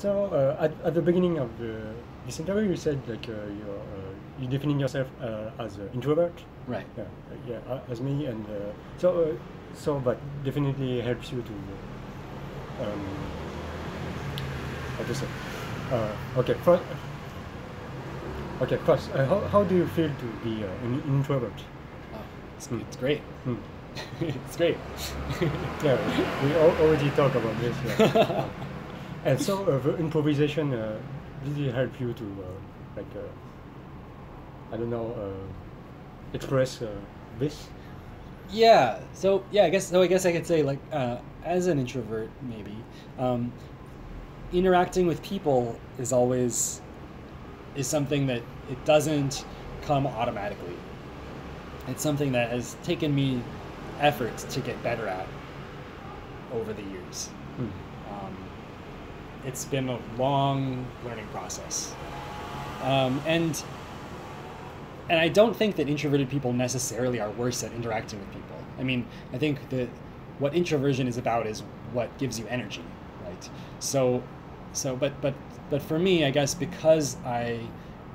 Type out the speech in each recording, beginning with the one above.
So at the beginning of this interview, you said like you defining yourself as an introvert. Right. Yeah, as me, and so but definitely helps you to how to say. Okay, first. Okay, first, how do you feel to be an introvert? Oh, it's great. Hmm. It's great. Yeah, we already talked about this. Yeah. And so the improvisation did it help you to like I don't know express this? Yeah. So yeah, I guess I could say like as an introvert maybe interacting with people is something that it doesn't come automatically. It's something that has taken me effort to get better at over the years. Hmm. It's been a long learning process, and I don't think that introverted people necessarily are worse at interacting with people. I mean, I think that what introversion is about is what gives you energy, right? But for me, I guess because I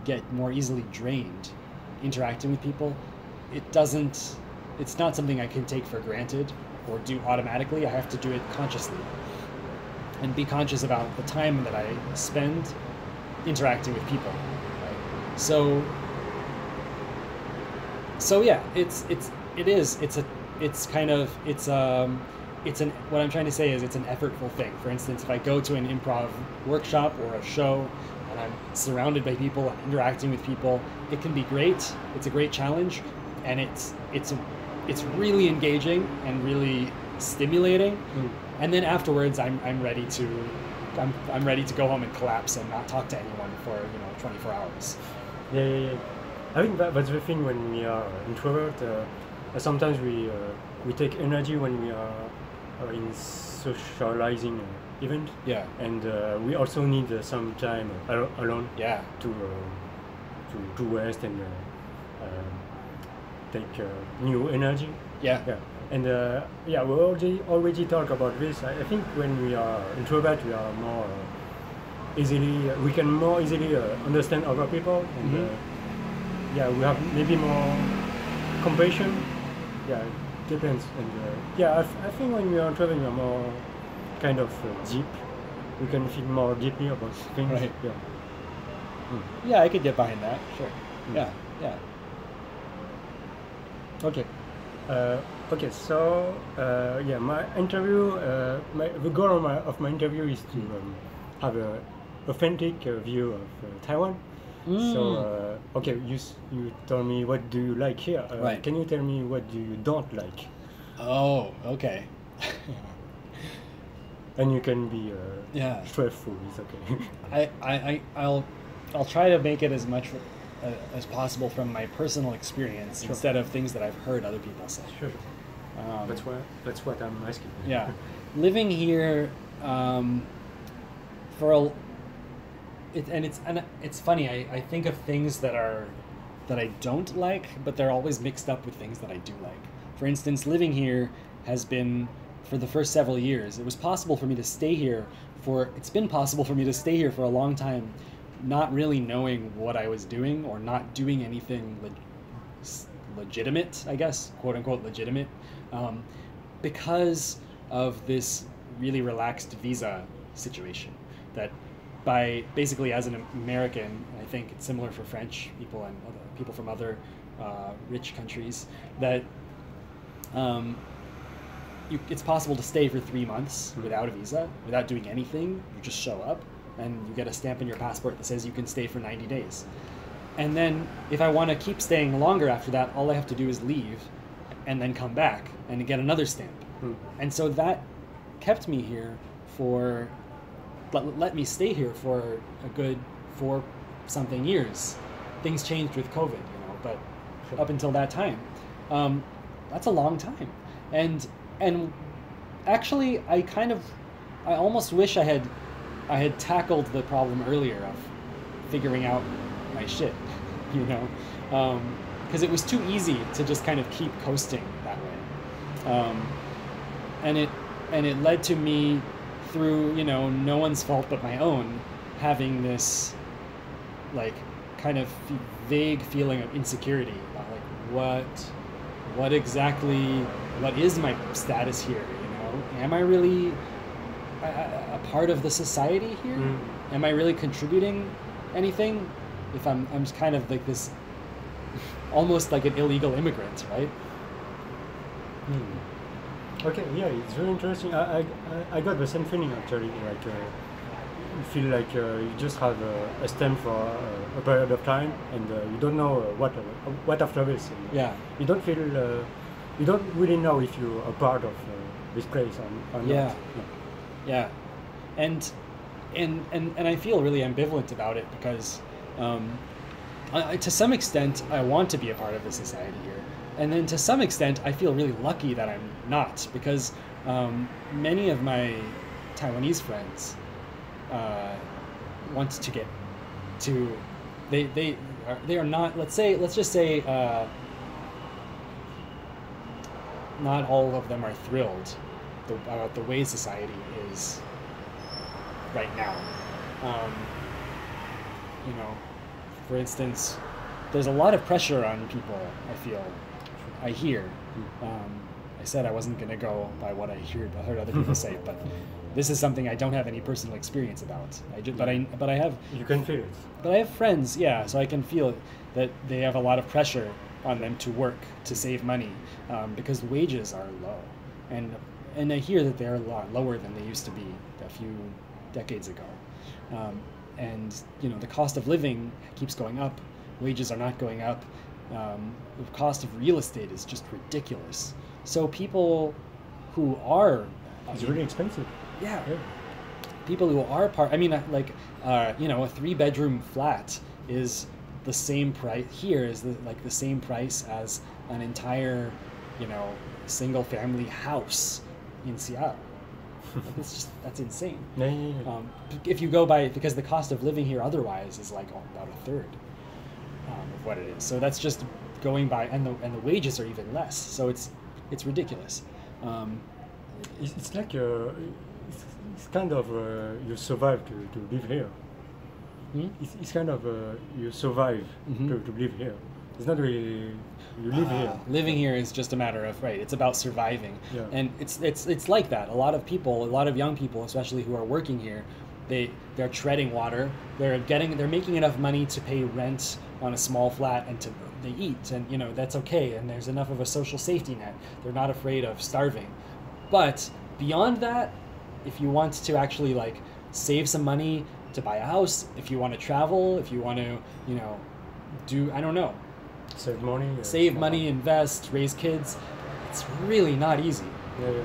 get more easily drained interacting with people, it's not something I can take for granted or do automatically. I have to do it consciously and be conscious about the time that I spend interacting with people. Right? So yeah, what I'm trying to say is it's an effortful thing. For instance, if I go to an improv workshop or a show and I'm surrounded by people and interacting with people, it can be great. It's a great challenge, and it's really engaging and really stimulating. Mm. And then afterwards, I'm ready to go home and collapse and not talk to anyone for 24 hours. Yeah. I think that's the thing when we are introvert. Sometimes we take energy when we are in socializing event. Yeah. And we also need some time alone. Yeah. To rest and take new energy. Yeah. Yeah. And we already talked about this. I think when we are introvert, we are more we can more easily understand other people, and we have maybe more compassion. Yeah, it depends. And I think when we are introvert, we are more kind of deep. We can feel more deeply about things. Right. Yeah. Yeah, I could get behind that. Sure. Yeah. Okay. Okay, so my interview, the goal of my interview is to have an authentic view of Taiwan. So, okay, you told me what do you like here. Right. Can you tell me what do you don't like? Oh, okay. And you can be stressful. It's okay. I'll try to make it as much as possible from my personal experience instead of things that I've heard other people say. Sure. That's what I'm asking. Yeah, living here it's funny. I think of things that I don't like, but they're always mixed up with things that I do like. For instance, living here has been for the first several years. It was possible for me to stay here it's been possible for me to stay here for a long time, not really knowing what I was doing or not doing anything legitimate, I guess, quote unquote legitimate, because of this really relaxed visa situation that basically as an American, I think it's similar for French people and other people from other rich countries, that it's possible to stay for 3 months without a visa, without doing anything. You just show up and you get a stamp in your passport that says you can stay for 90 days. And then if I want to keep staying longer after that, all I have to do is leave and then come back and get another stamp. And so that kept me here let me stay here for a good 4-something years. Things changed with COVID, but up until that time, that's a long time. And actually, I almost wish I had tackled the problem earlier of figuring out my shit, because it was too easy to just kind of keep coasting that way, and it led to me through, you know, no one's fault but my own, having this like kind of vague feeling of insecurity about like what exactly, what is my status here, you know? Am I really a part of the society here? Am I really contributing anything? If I'm just kind of like this, almost like an illegal immigrant, right? Okay, yeah, it's very interesting. I got the same feeling actually. Like you feel like you just have a stamp for a period of time, and you don't know what after this. And Yeah. You don't feel. You don't really know if you are part of this place or Yeah. not. Yeah, and I feel really ambivalent about it because, to some extent, I want to be a part of the society here, and then to some extent, I feel really lucky that I'm not because many of my Taiwanese friends want to get to, they are not. Let's just say. Not all of them are thrilled about the way society is right now. You know, for instance, there's a lot of pressure on people, I hear. I said I wasn't going to go by what I heard other people say, but this is something I don't have any personal experience about. But I have. You can feel it. But I have friends, yeah, so I can feel that they have a lot of pressure on them to work, to save money, because the wages are low. And I hear that they're a lot lower than they used to be a few decades ago. And, you know, the cost of living keeps going up, wages are not going up, the cost of real estate is just ridiculous. So people who are... It's really expensive. Yeah. People who are you know, a 3-bedroom flat is the same price here is the same price as an entire, you know, single family house in Seattle. That's insane. Yeah. If you go by, because the cost of living here otherwise is like about a third of what it is. So that's just going by, and the wages are even less. So it's ridiculous. It's like it's kind of you survive to live here. It's kind of you survive to live here. It's not really you live here. Living here is just a matter of, right, it's about surviving. Yeah. And it's like that. A lot of young people, especially who are working here, they're treading water. They're making enough money to pay rent on a small flat and they eat, and you know, that's okay, and there's enough of a social safety net. They're not afraid of starving. But beyond that, if you want to actually like save some money to buy a house, if you want to travel, if you want to, you know, do, I don't know, save money, invest, raise kids, it's really not easy. Yeah.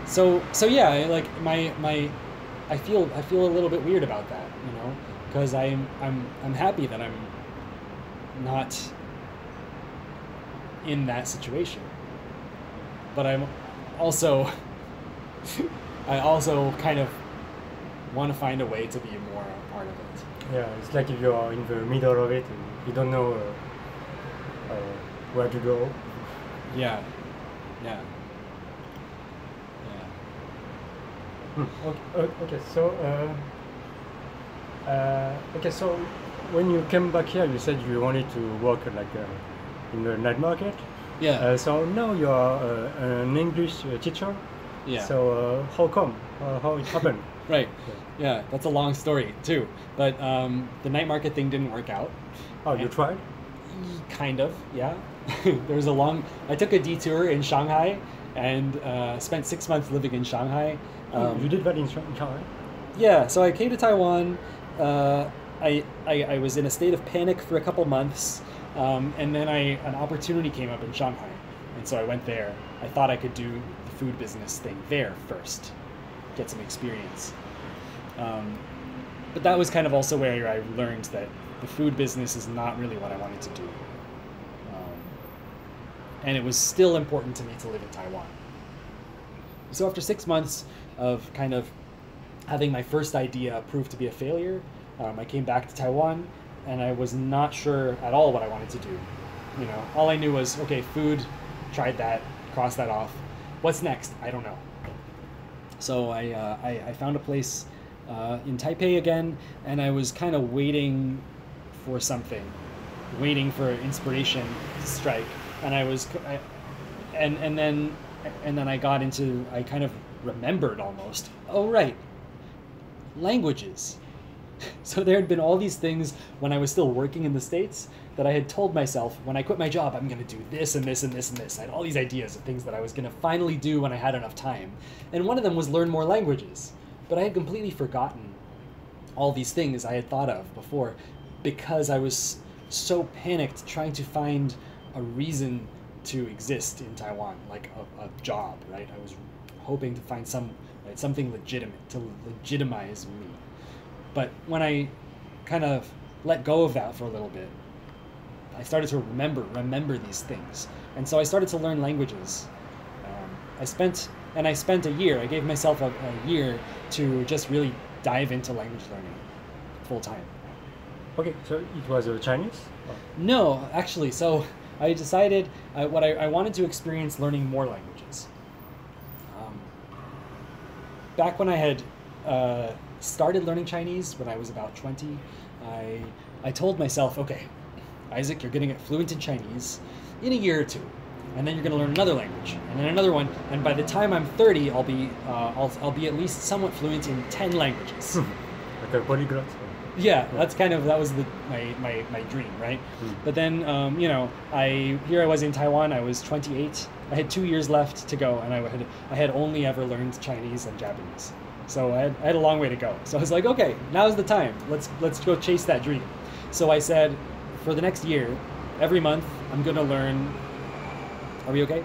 So yeah, like I feel a little bit weird about that, you know, because I'm happy that I'm not in that situation, but I also kind of want to find a way to be more a part of it. Yeah, it's like if you are in the middle of it and you don't know where to go. Yeah. Okay, so when you came back here, you said you wanted to work like in the night market. Yeah. So now you are an English teacher. Yeah. So how come? How it happened? Right. Yeah, that's a long story too. But the night market thing didn't work out. Oh, you tried? Kind of, yeah. I took a detour in Shanghai and spent 6 months living in Shanghai. You did that in Shanghai? Yeah, so I came to Taiwan. I was in a state of panic for a couple months, and then an opportunity came up in Shanghai, and so I went there. I thought I could do the food business thing there first, get some experience. But that was kind of also where I learned that the food business is not really what I wanted to do. And it was still important to me to live in Taiwan. So after 6 months of kind of having my first idea prove to be a failure, I came back to Taiwan, and I was not sure at all what I wanted to do. You know, all I knew was, okay, food, tried that, crossed that off. what's next? I don't know. So I found a place in Taipei again, and I was kind of waiting for something, waiting for inspiration to strike. And and then I kind of remembered almost. Oh right, languages. So there had been all these things when I was still working in the States that I had told myself, when I quit my job, I'm going to do this and this and this and this. I had all these ideas of things that I was going to finally do when I had enough time. And one of them was learn more languages. But I had completely forgotten all these things I had thought of before because I was so panicked trying to find a reason to exist in Taiwan, like a job, right? I was hoping to find something legitimate to legitimize me. But when I kind of let go of that for a little bit, I started to remember these things. And so I started to learn languages. I spent a year, I gave myself a year to just really dive into language learning full time. Okay, so it was Chinese? No, actually, so I decided I wanted to experience learning more languages. Back when I had started learning Chinese, when I was about 20, I told myself, okay, Isaac, you're going to get fluent in Chinese in a year or two, and then you're going to learn another language, and then another one, and by the time I'm 30, I'll be at least somewhat fluent in 10 languages. Like a polyglot? Yeah, that was my dream, right? But then, here I was in Taiwan, I was 28, I had 2 years left to go, and I had only ever learned Chinese and Japanese. So I had a long way to go. So I was like, okay, now's the time. Let's go chase that dream. So I said, for the next year, every month, I'm going to learn... Are we okay?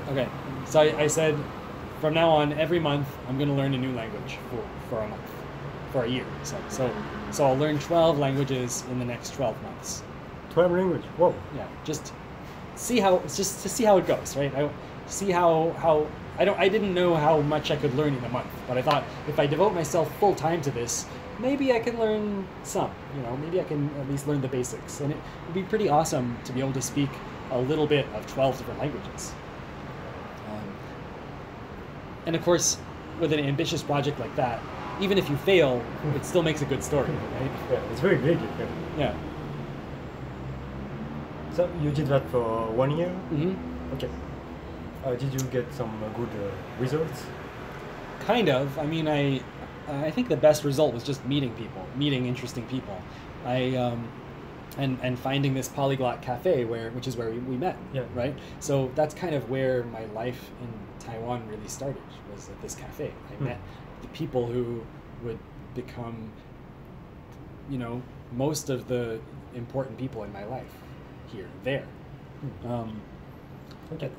Okay. So I said, from now on, every month, I'm going to learn a new language for a month, for a year. So I'll learn 12 languages in the next 12 months. 12 languages? Whoa. Yeah, just to see how it goes, right? I didn't know how much I could learn in a month, but I thought if I devote myself full time to this, maybe I can learn some, maybe I can at least learn the basics. And it would be pretty awesome to be able to speak a little bit of 12 different languages. And of course, with an ambitious project like that, even if you fail, it still makes a good story, right? Yeah, it's very big. Yeah. So you did that for 1 year? Mm-hmm. Okay. Did you get some good results? Kind of. I mean, I think the best result was just meeting meeting interesting people. And finding this polyglot cafe which is where we met. Yeah. Right. So that's kind of where my life in Taiwan really started, was at this cafe. I met the people who would become, most of the important people in my life there. Okay.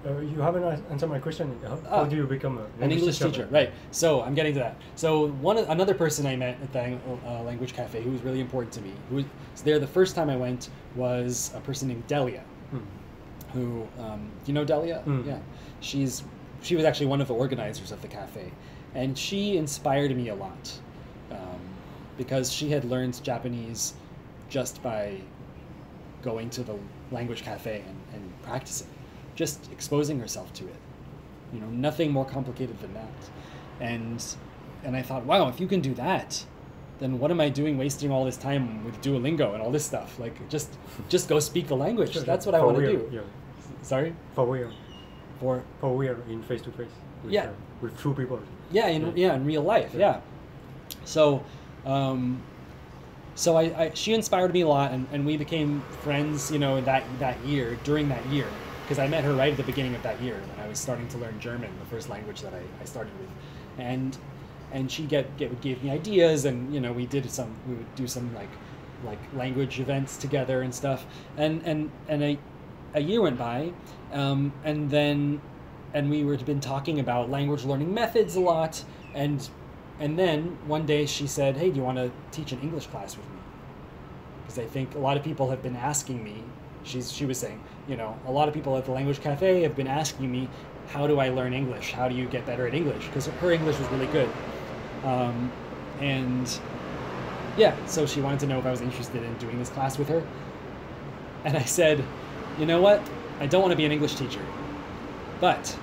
You haven't answered my question. How do you become an English teacher? Right. So I'm getting to that. So another person I met at the language cafe who was really important to me, who was there the first time I went, was a person named Delia, who you know Delia? Yeah. She was actually one of the organizers of the cafe, and she inspired me a lot because she had learned Japanese just by going to the language cafe and practicing. Just exposing herself to it, nothing more complicated than that. And I thought, wow, if you can do that, then what am I doing wasting all this time with Duolingo and all this stuff? Like, just go speak the language. That's what I want to do. Yeah. Sorry? For real. For real, in face to face. With true people. Yeah, in real life. Yeah. So, she inspired me a lot, and we became friends. During that year. Because I met her right at the beginning of that year when I was starting to learn German, the first language that I started with, and she gave me ideas, and we would do some like language events together and stuff, and a year went by, and we were been talking about language learning methods a lot, and then one day she said, hey, do you want to teach an English class with me? Because I think a lot of people have been asking me. She was saying, a lot of people at the language cafe have been asking me, how do I learn English? How do you get better at English? Because her English was really good. So she wanted to know if I was interested in doing this class with her. And I said, you know what? I don't want to be an English teacher. But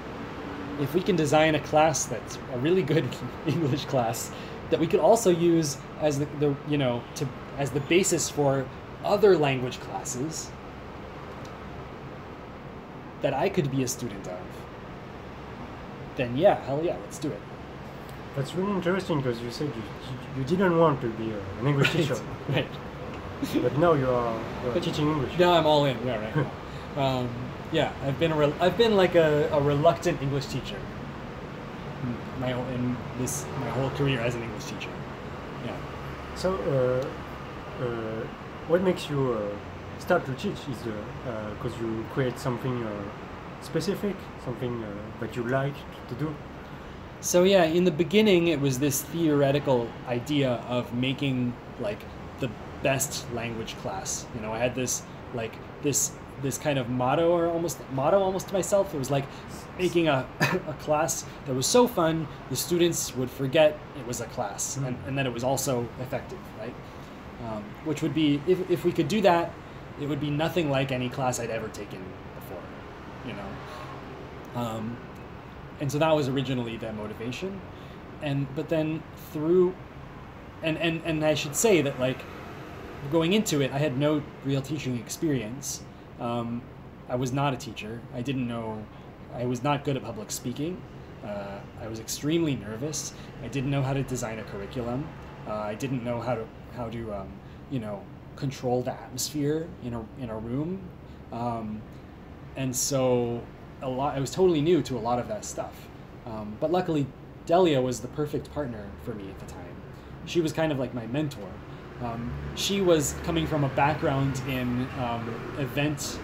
if we can design a class that's a really good English class that we could also use as the you know, as the basis for other language classes that I could be a student of, then yeah, hell yeah, let's do it. That's really interesting because you said you didn't want to be an English teacher, Right. but now you are teaching English. Now I'm all in. Yeah, right. Yeah, I've been like a reluctant English teacher. My whole career as an English teacher. Yeah. So, what makes you start to teach is because you create something specific, something that you like to do. So yeah, in the beginning, it was this theoretical idea of making like the best language class. You know, I had this like this kind of motto almost to myself. It was like making a class that was so fun the students would forget it was a class, and that it was also effective, right? Which would be, if we could do that, it would be nothing like any class I'd ever taken before, you know. And so that was originally the motivation, but then through, and I should say that like going into it, I had no real teaching experience. I was not a teacher. I didn't know. I was not good at public speaking. I was extremely nervous. I didn't know how to design a curriculum. I didn't know how to you know, control the atmosphere in a room. And so I was totally new to a lot of that stuff. But luckily, Delia was the perfect partner for me at the time. She was kind of like my mentor. She was coming from a background in event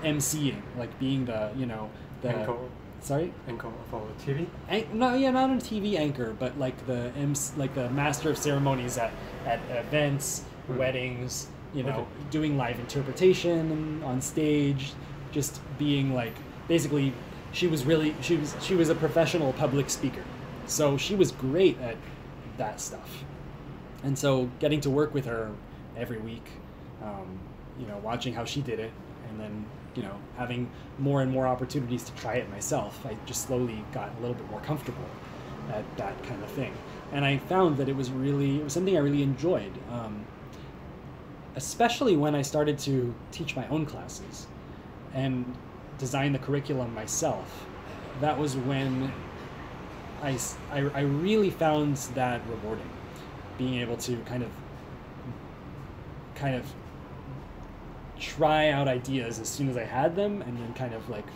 emceeing, like being the, you know, the Anchor. Sorry? Anchor for TV? No, yeah, not a TV anchor, but like the master of ceremonies at events, weddings, you know, doing live interpretation on stage, just being like, basically, she was a professional public speaker, so she was great at that stuff. And so getting to work with her every week, you know, watching how she did it, and then, you know, having more and more opportunities to try it myself, I just slowly got a little bit more comfortable at that kind of thing. And I found that it was something I really enjoyed, especially when I started to teach my own classes and design the curriculum myself. That was when I really found that rewarding, being able to kind of try out ideas as soon as I had them, and then kind of like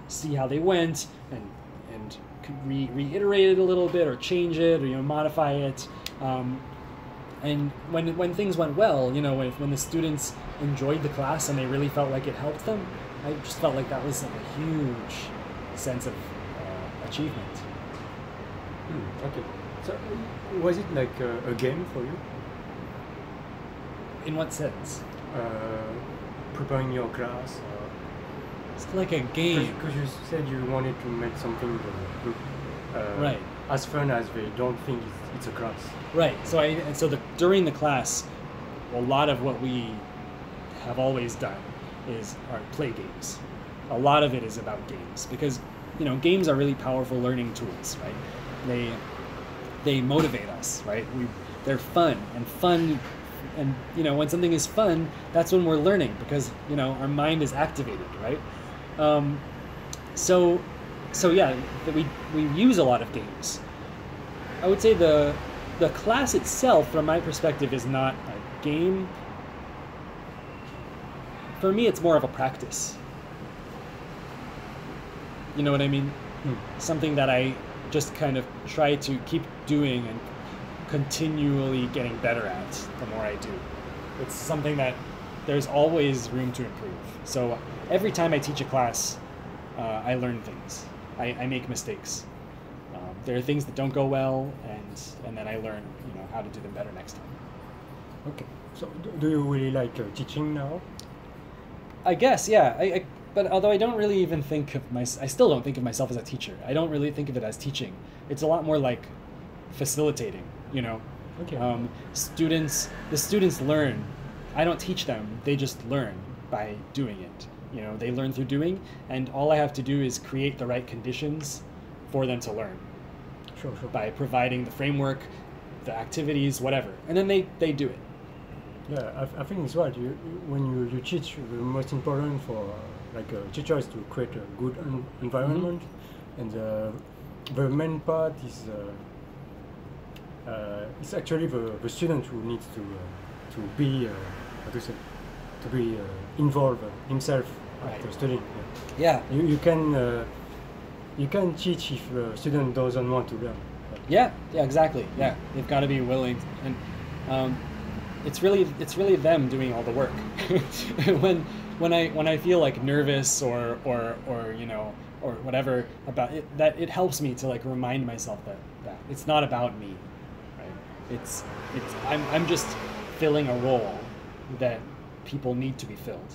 see how they went, and reiterate it a little bit, or change it, or, you know, modify it. And when things went well, you know, when the students enjoyed the class and they really felt like it helped them, I just felt like that was like a huge sense of achievement. Okay. So, was it like a game for you? In what sense? Preparing your class? It's like a game. Because you said you wanted to make something right. as fun as they don't think it's a class. Right. So during the class, a lot of what we have always done are play games. A lot of it is about games, because, you know, games are really powerful learning tools, right? They motivate us, right? They're fun, and you know, when something is fun, that's when we're learning, because, you know, our mind is activated, right? So yeah, we use a lot of games. I would say the class itself, from my perspective, is not a game. For me, it's more of a practice. You know what I mean? Something that I just kind of try to keep doing and continually getting better at the more I do. It's something that there's always room to improve. So every time I teach a class, I learn things. I make mistakes. There are things that don't go well, and then I learn, you know, how to do them better next time. Okay. So do you really like teaching now? I guess, yeah. But although I don't really even think of I still don't think of myself as a teacher. I don't really think of it as teaching. It's a lot more like facilitating, you know. Okay. The students learn I don't teach them; they just learn by doing it. You know, they learn through doing, and all I have to do is create the right conditions for them to learn. Sure. By providing the framework, the activities, whatever, and then they do it. Yeah, I think it's right. When you teach, the most important for like a teacher is to create a good environment, and the main part is it's actually the student who needs to be how to say, to be involved himself after studying. Yeah. You can teach if the student doesn't want to learn. Yeah, exactly. Yeah, they've got to be willing, and it's really them doing all the work. when I feel like nervous or you know, or whatever about it, that it helps me to like remind myself that it's not about me, right? I'm just filling a role that people need to be filled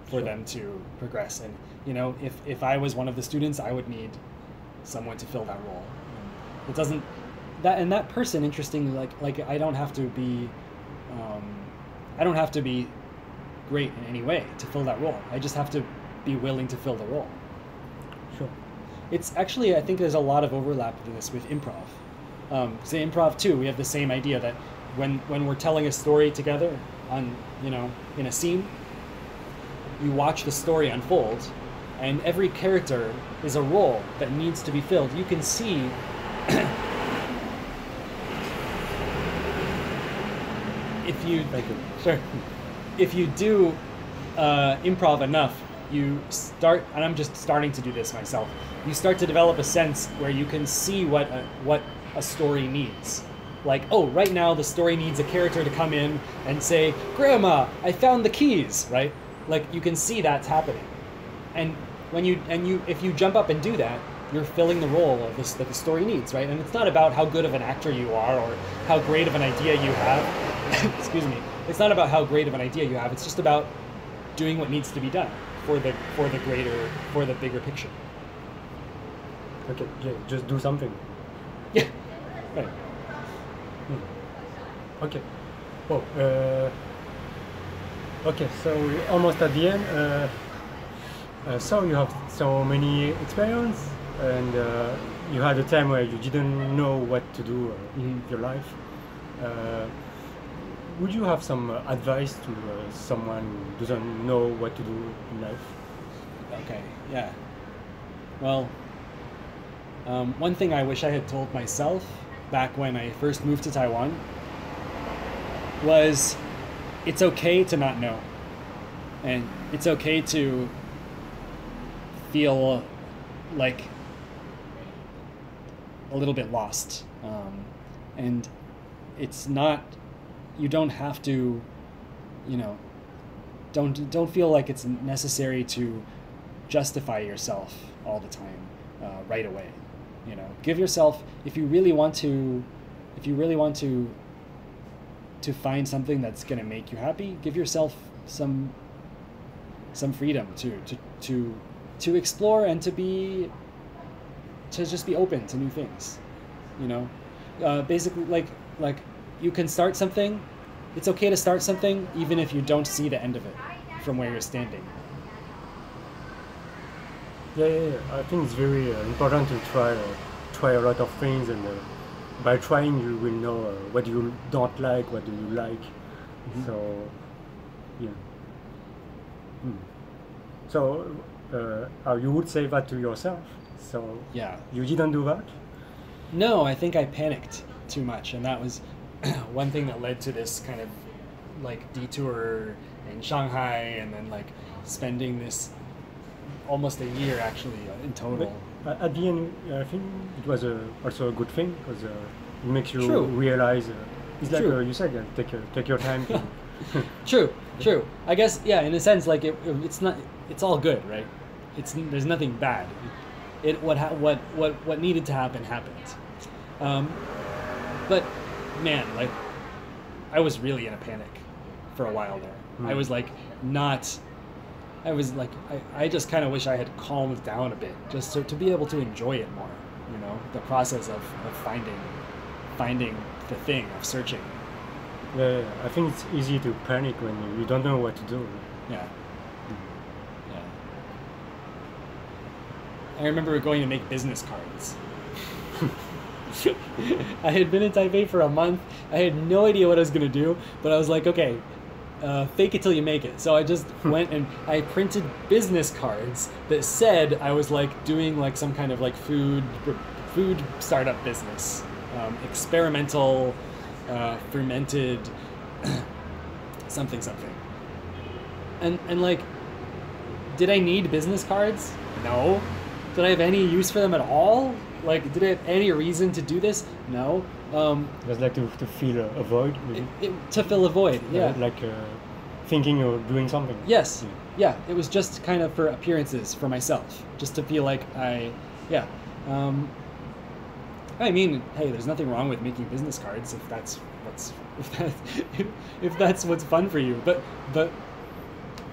for them to progress. And you know, if I was one of the students, I would need someone to fill that role. And it doesn't that person, interestingly, like I don't have to be great in any way to fill that role. I just have to be willing to fill the role. Sure. It's actually, I think there's a lot of overlap in this with improv. Say improv too, we have the same idea that when we're telling a story together on, you know, in a scene, you watch the story unfold, and every character is a role that needs to be filled. You can see if you do improv enough, you start, and I'm just starting to do this myself, you start to develop a sense where you can see what a story needs. Like, oh, right now the story needs a character to come in and say, "Grandma, I found the keys," right? Like, you can see that's happening. And if you jump up and do that, you're filling the role of this that the story needs, right? And it's not about how good of an actor you are or how great of an idea you have. Excuse me. It's not about how great of an idea you have. It's just about doing what needs to be done for the bigger picture. Okay, yeah, just do something. Yeah. Right. Okay. Well, okay, so we're almost at the end. So you have so many experience, and you had a time where you didn't know what to do in your life. Would you have some advice to someone who doesn't know what to do in life? Okay, yeah. Well, one thing I wish I had told myself back when I first moved to Taiwan was it's okay to not know. And it's okay to feel like a little bit lost. And it's not, you don't have to, you know, don't feel like it's necessary to justify yourself all the time right away. You know, give yourself, if you really want to find something that's going to make you happy, give yourself some freedom to explore and to just be open to new things. You know, basically, like you can start something. It's okay to start something even if you don't see the end of it from where you're standing. Yeah. I think it's very important to try a lot of things, and by trying you will know what you don't like, what do you like. Mm-hmm. So, yeah. So, you would say that to yourself. So, yeah, you didn't do that? No, I think I panicked too much, and that was one thing that led to this kind of like detour in Shanghai, and then like spending this almost a year actually in total. But at the end, I think it was also a good thing, because it makes you True. realize. It's like True. you said, take your time. To True. I guess, yeah. In a sense, like it's not. It's all good, right? There's nothing bad. What needed to happen happened. But man, like I was really in a panic for a while there. I was like I just kind of wish I had calmed down a bit, just to be able to enjoy it more, you know, the process of finding the thing, of searching. Yeah, I think it's easy to panic when you don't know what to do. Yeah. Yeah. I remember going to make business cards. I had been in Taipei for a month. I had no idea what I was going to do, but I was like, okay, fake it till you make it. So I just went and I printed business cards that said I was like doing like some kind of like food startup business, experimental, fermented something. And like, did I need business cards? No. Did I have any use for them at all? Like, did I have any reason to do this? No. Just like to fill a void, maybe? To fill a void, yeah. Like thinking or doing something. Yes. Yeah, it was just kind of for appearances for myself, just to feel like I mean, hey, there's nothing wrong with making business cards if that's what's fun for you. But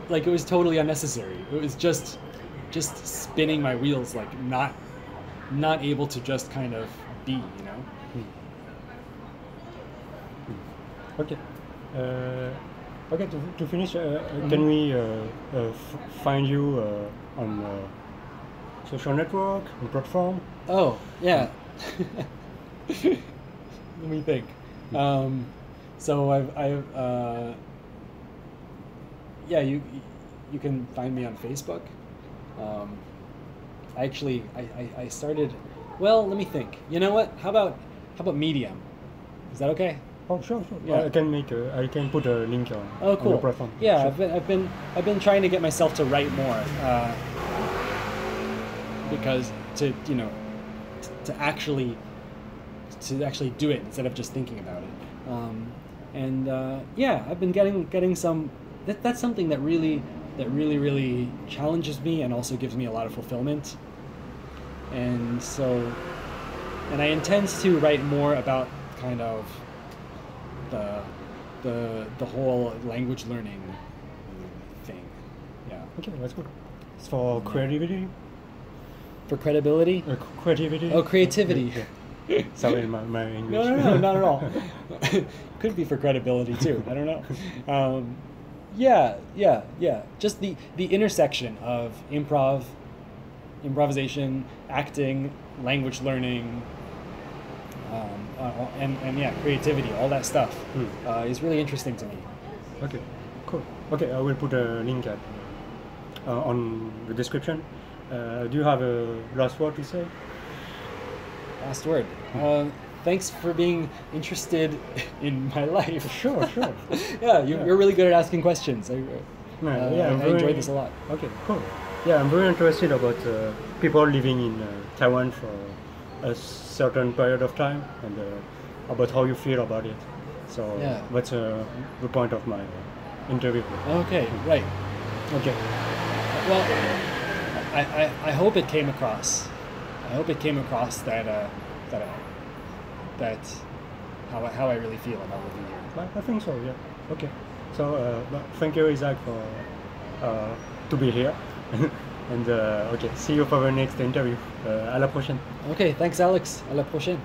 like, it was totally unnecessary. It was just spinning my wheels, like not able to just kind of be, you know. Okay. Okay. To finish, can we find you on social network, on platform? Oh yeah. Let me think. So I've yeah, you can find me on Facebook. I started. Well, let me think. You know what? How about Medium? Is that okay? Oh, sure. Yeah. I can put a link on. Oh, cool. On the platform. Yeah, Sure. I've been trying to get myself to write more, because to actually do it instead of just thinking about it. Yeah, I've been getting some. That's something that really challenges me and also gives me a lot of fulfillment. And I intend to write more about kind of the whole language learning thing. Yeah. Okay, that's good. It's for creativity. For credibility? Creativity. Oh, creativity. Yeah. Sorry, my English. No, not at all. Could be for credibility too. I don't know. Yeah. Just the intersection of improvisation, acting, language learning, and yeah, creativity, all that stuff is really interesting to me. Okay, cool. Okay, I will put a link on the description. Do you have a last word to say? Last word. Thanks for being interested in my life. Sure. Yeah, you're really good at asking questions. I enjoyed this a lot. Okay, cool. Yeah, I'm very interested about people living in Taiwan for a certain period of time and about how you feel about it. So that's the point of my interview. Okay, right. Okay. Well, I hope it came across. I hope it came across that how I really feel about living here. I think so. Yeah. Okay. So thank you, Isaac, for to be here. And okay, see you for the next interview. À la prochaine. Okay, thanks, Alex. À la prochaine.